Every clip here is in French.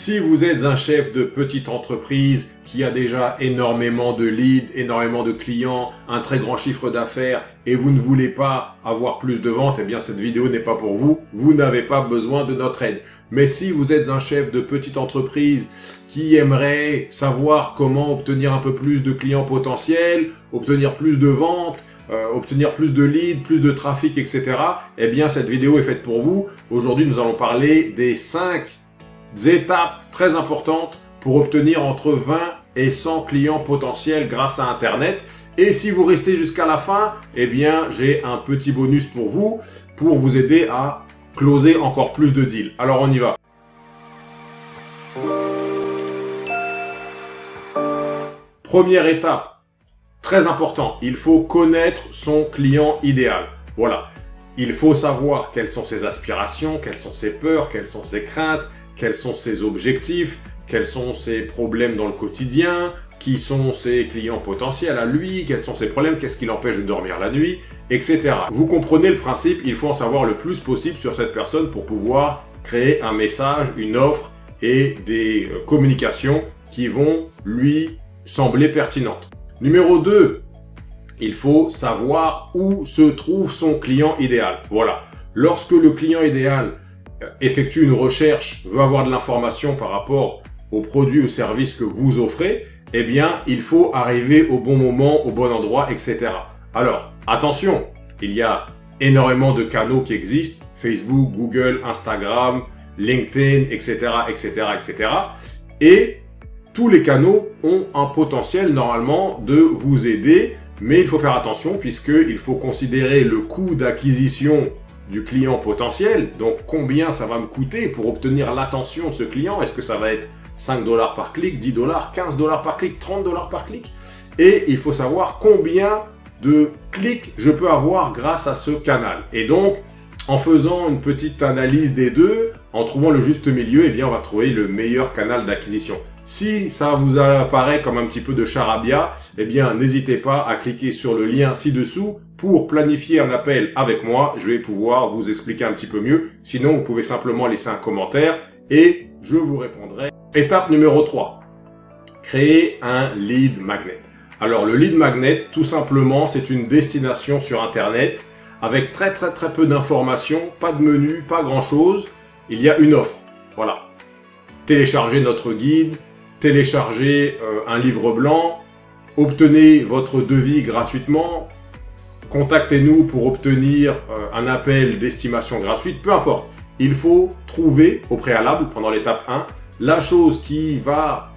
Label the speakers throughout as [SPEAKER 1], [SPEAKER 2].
[SPEAKER 1] Si vous êtes un chef de petite entreprise qui a déjà énormément de leads, énormément de clients, un très grand chiffre d'affaires et vous ne voulez pas avoir plus de ventes, eh bien cette vidéo n'est pas pour vous. Vous n'avez pas besoin de notre aide. Mais si vous êtes un chef de petite entreprise qui aimerait savoir comment obtenir un peu plus de clients potentiels, obtenir plus de ventes, obtenir plus de leads, plus de trafic, etc., eh bien cette vidéo est faite pour vous. Aujourd'hui, nous allons parler des 5 étapes très importantes pour obtenir entre 20 et 100 clients potentiels grâce à Internet. Et si vous restez jusqu'à la fin, eh bien, j'ai un petit bonus pour vous aider à closer encore plus de deals. Alors, on y va. Première étape, très important, il faut connaître son client idéal. Voilà, il faut savoir quelles sont ses aspirations, quelles sont ses peurs, quelles sont ses craintes, quels sont ses objectifs, quels sont ses problèmes dans le quotidien, qui sont ses clients potentiels à lui, quels sont ses problèmes, qu'est-ce qui l'empêche de dormir la nuit, etc. Vous comprenez le principe, il faut en savoir le plus possible sur cette personne pour pouvoir créer un message, une offre et des communications qui vont lui sembler pertinentes. Numéro 2, il faut savoir où se trouve son client idéal. Voilà, lorsque le client idéal effectue une recherche, veut avoir de l'information par rapport aux produits ou services que vous offrez, eh bien, il faut arriver au bon moment, au bon endroit, etc. Alors, attention, il y a énormément de canaux qui existent, Facebook, Google, Instagram, LinkedIn, etc., etc., etc. Et tous les canaux ont un potentiel normalement de vous aider, mais il faut faire attention puisqu'il faut considérer le coût d'acquisition du client potentiel, donc combien ça va me coûter pour obtenir l'attention de ce client. Est-ce que ça va être 5 $ par clic, 10 $, 15 $ par clic, 30 $ par clic? Et il faut savoir combien de clics je peux avoir grâce à ce canal. Et donc, en faisant une petite analyse des deux, en trouvant le juste milieu, eh bien, on va trouver le meilleur canal d'acquisition. Si ça vous apparaît comme un petit peu de charabia, eh bien, n'hésitez pas à cliquer sur le lien ci-dessous pour planifier un appel avec moi. Je vais pouvoir vous expliquer un petit peu mieux. Sinon, vous pouvez simplement laisser un commentaire et je vous répondrai. Étape numéro 3. Créer un lead magnet. Alors, le lead magnet, tout simplement, c'est une destination sur Internet avec très peu d'informations, pas de menu, pas grand-chose. Il y a une offre. Voilà. Téléchargez notre guide, téléchargez un livre blanc, obtenez votre devis gratuitement, contactez-nous pour obtenir un appel d'estimation gratuite, peu importe. Il faut trouver au préalable, pendant l'étape 1, la chose qui va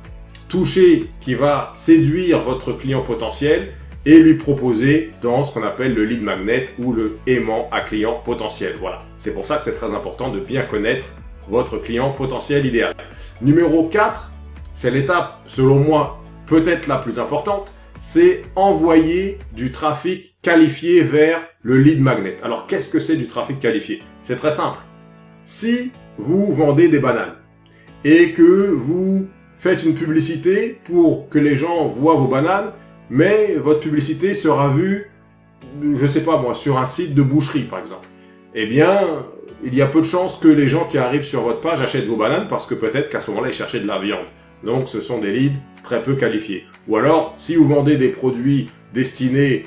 [SPEAKER 1] toucher, qui va séduire votre client potentiel et lui proposer dans ce qu'on appelle le lead magnet ou le aimant à client potentiel. Voilà, c'est pour ça que c'est très important de bien connaître votre client potentiel idéal. Numéro 4, c'est l'étape, selon moi, peut-être la plus importante, c'est envoyer du trafic qualifié vers le lead magnet. Alors, qu'est-ce que c'est du trafic qualifié? C'est très simple. Si vous vendez des bananes et que vous faites une publicité pour que les gens voient vos bananes, mais votre publicité sera vue, je sais pas moi, sur un site de boucherie par exemple, eh bien, il y a peu de chances que les gens qui arrivent sur votre page achètent vos bananes parce que peut-être qu'à ce moment-là, ils cherchaient de la viande. Donc, ce sont des leads très peu qualifiés. Ou alors, si vous vendez des produits destinés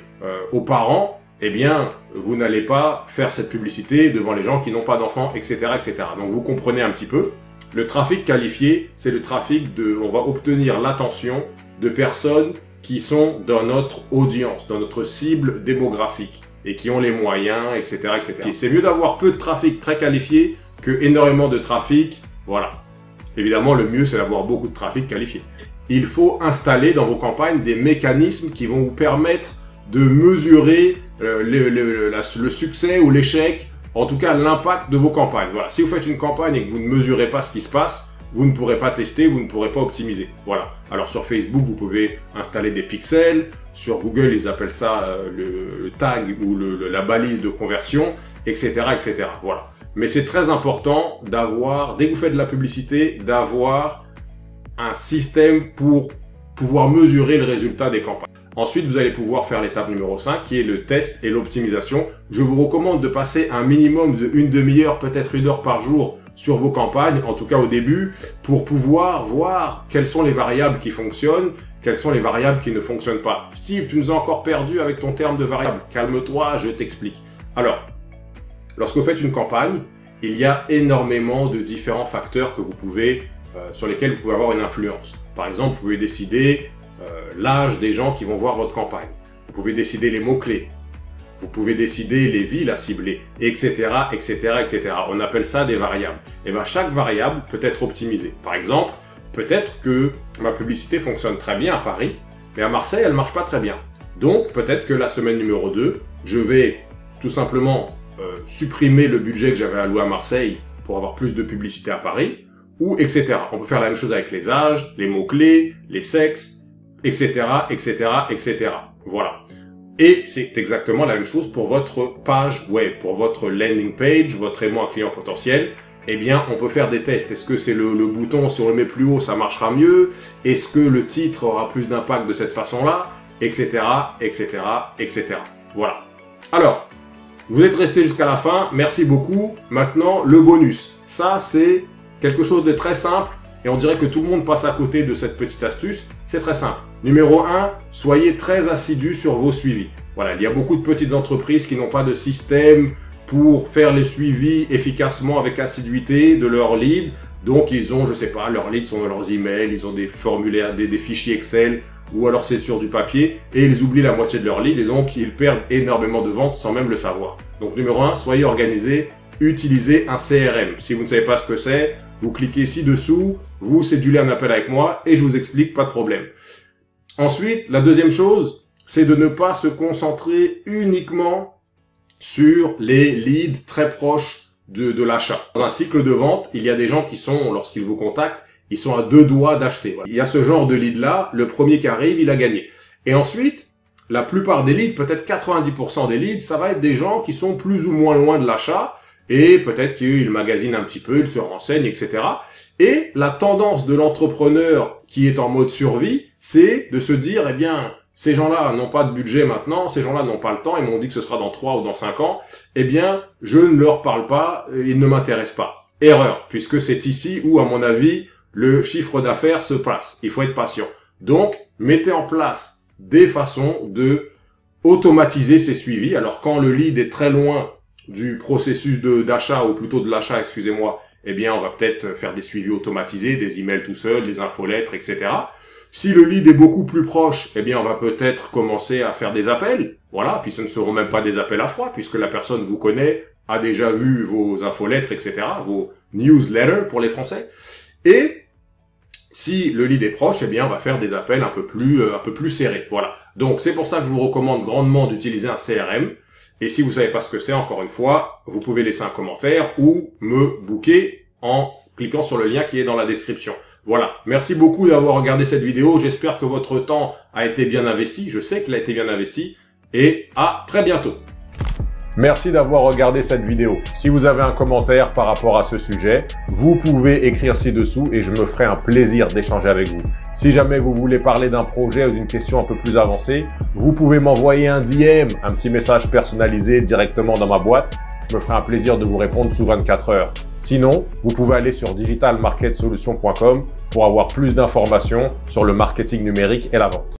[SPEAKER 1] aux parents, eh bien, vous n'allez pas faire cette publicité devant les gens qui n'ont pas d'enfants, etc., etc. Donc, vous comprenez un petit peu. Le trafic qualifié, c'est le trafic on va obtenir l'attention de personnes qui sont dans notre audience, dans notre cible démographique et qui ont les moyens, etc., etc. C'est mieux d'avoir peu de trafic très qualifié que énormément de trafic, voilà. Évidemment, le mieux, c'est d'avoir beaucoup de trafic qualifié. Il faut installer dans vos campagnes des mécanismes qui vont vous permettre de mesurer le succès ou l'échec, en tout cas l'impact de vos campagnes. Voilà. Si vous faites une campagne et que vous ne mesurez pas ce qui se passe, vous ne pourrez pas tester, vous ne pourrez pas optimiser. Voilà. Alors sur Facebook, vous pouvez installer des pixels. Sur Google, ils appellent ça le tag ou la balise de conversion, etc., etc. Voilà. Mais c'est très important d'avoir, dès que vous faites de la publicité, d'avoir un système pour pouvoir mesurer le résultat des campagnes. Ensuite, vous allez pouvoir faire l'étape numéro 5 qui est le test et l'optimisation. Je vous recommande de passer un minimum de une demi-heure, peut-être 1 heure par jour sur vos campagnes, en tout cas au début, pour pouvoir voir quelles sont les variables qui fonctionnent, quelles sont les variables qui ne fonctionnent pas. Steve, tu nous as encore perdu avec ton terme de variable. Calme-toi, je t'explique. Alors, lorsque vous faites une campagne, il y a énormément de différents facteurs que vous pouvez, sur lesquels vous pouvez avoir une influence. Par exemple, vous pouvez décider l'âge des gens qui vont voir votre campagne. Vous pouvez décider les mots-clés. Vous pouvez décider les villes à cibler, etc., etc., etc. On appelle ça des variables. Et bien, chaque variable peut être optimisée. Par exemple, peut-être que ma publicité fonctionne très bien à Paris, mais à Marseille, elle ne marche pas très bien. Donc, peut-être que la semaine numéro 2, je vais tout simplement supprimer le budget que j'avais alloué à Marseille pour avoir plus de publicité à Paris, ou etc. On peut faire la même chose avec les âges, les mots-clés, les sexes, etc., etc., etc. Voilà. Et c'est exactement la même chose pour votre page web, pour votre landing page, votre émoi client potentiel. Eh bien, on peut faire des tests. Est-ce que c'est le bouton, si on le met plus haut, ça marchera mieux? Est-ce que le titre aura plus d'impact de cette façon-là? Etc., etc., etc. Voilà. Alors, vous êtes resté jusqu'à la fin. Merci beaucoup. Maintenant, le bonus. Ça, c'est quelque chose de très simple. Et on dirait que tout le monde passe à côté de cette petite astuce. C'est très simple. Numéro 1, soyez très assidus sur vos suivis. Voilà, il y a beaucoup de petites entreprises qui n'ont pas de système pour faire les suivis efficacement avec assiduité de leurs leads. Donc, ils ont, je sais pas, leurs leads sont dans leurs emails, ils ont des formulaires, des fichiers Excel, ou alors c'est sur du papier, et ils oublient la moitié de leurs leads, et donc ils perdent énormément de ventes sans même le savoir. Donc, numéro 1, soyez organisés, utilisez un CRM. Si vous ne savez pas ce que c'est, vous cliquez ci-dessous, vous cédulez un appel avec moi, et je vous explique, pas de problème. Ensuite, la deuxième chose, c'est de ne pas se concentrer uniquement sur les leads très proches de l'achat. Dans un cycle de vente, il y a des gens qui sont, lorsqu'ils vous contactent, ils sont à 2 doigts d'acheter. Il y a ce genre de lead-là, le premier qui arrive, il a gagné. Et ensuite, la plupart des leads, peut-être 90% des leads, ça va être des gens qui sont plus ou moins loin de l'achat, et peut-être qu'ils magasinent un petit peu, ils se renseignent, etc. Et la tendance de l'entrepreneur qui est en mode survie, c'est de se dire, eh bien, ces gens-là n'ont pas de budget maintenant, ces gens-là n'ont pas le temps, ils m'ont dit que ce sera dans 3 ou dans 5 ans, eh bien, je ne leur parle pas, ils ne m'intéressent pas. Erreur, puisque c'est ici où, à mon avis, le chiffre d'affaires se place. Il faut être patient. Donc, mettez en place des façons de automatiser ces suivis. Alors, quand le lead est très loin du processus d'achat, ou plutôt de l'achat, excusez-moi, eh bien, on va peut-être faire des suivis automatisés, des emails tout seul, des infolettres, etc. Si le lead est beaucoup plus proche, eh bien, on va peut-être commencer à faire des appels. Voilà, puis ce ne seront même pas des appels à froid, puisque la personne vous connaît, a déjà vu vos infolettres, etc., vos newsletters pour les Français. Et si le lead est proche, eh bien, on va faire des appels un peu plus serrés. Voilà. Donc, c'est pour ça que je vous recommande grandement d'utiliser un CRM. Et si vous savez pas ce que c'est, encore une fois, vous pouvez laisser un commentaire ou me booker en cliquant sur le lien qui est dans la description. Voilà. Merci beaucoup d'avoir regardé cette vidéo. J'espère que votre temps a été bien investi. Je sais qu'il a été bien investi. Et à très bientôt. Merci d'avoir regardé cette vidéo. Si vous avez un commentaire par rapport à ce sujet, vous pouvez écrire ci-dessous et je me ferai un plaisir d'échanger avec vous. Si jamais vous voulez parler d'un projet ou d'une question un peu plus avancée, vous pouvez m'envoyer un DM, un petit message personnalisé directement dans ma boîte. Je me ferai un plaisir de vous répondre sous 24 heures. Sinon, vous pouvez aller sur digitalmarketsolutions.com pour avoir plus d'informations sur le marketing numérique et la vente.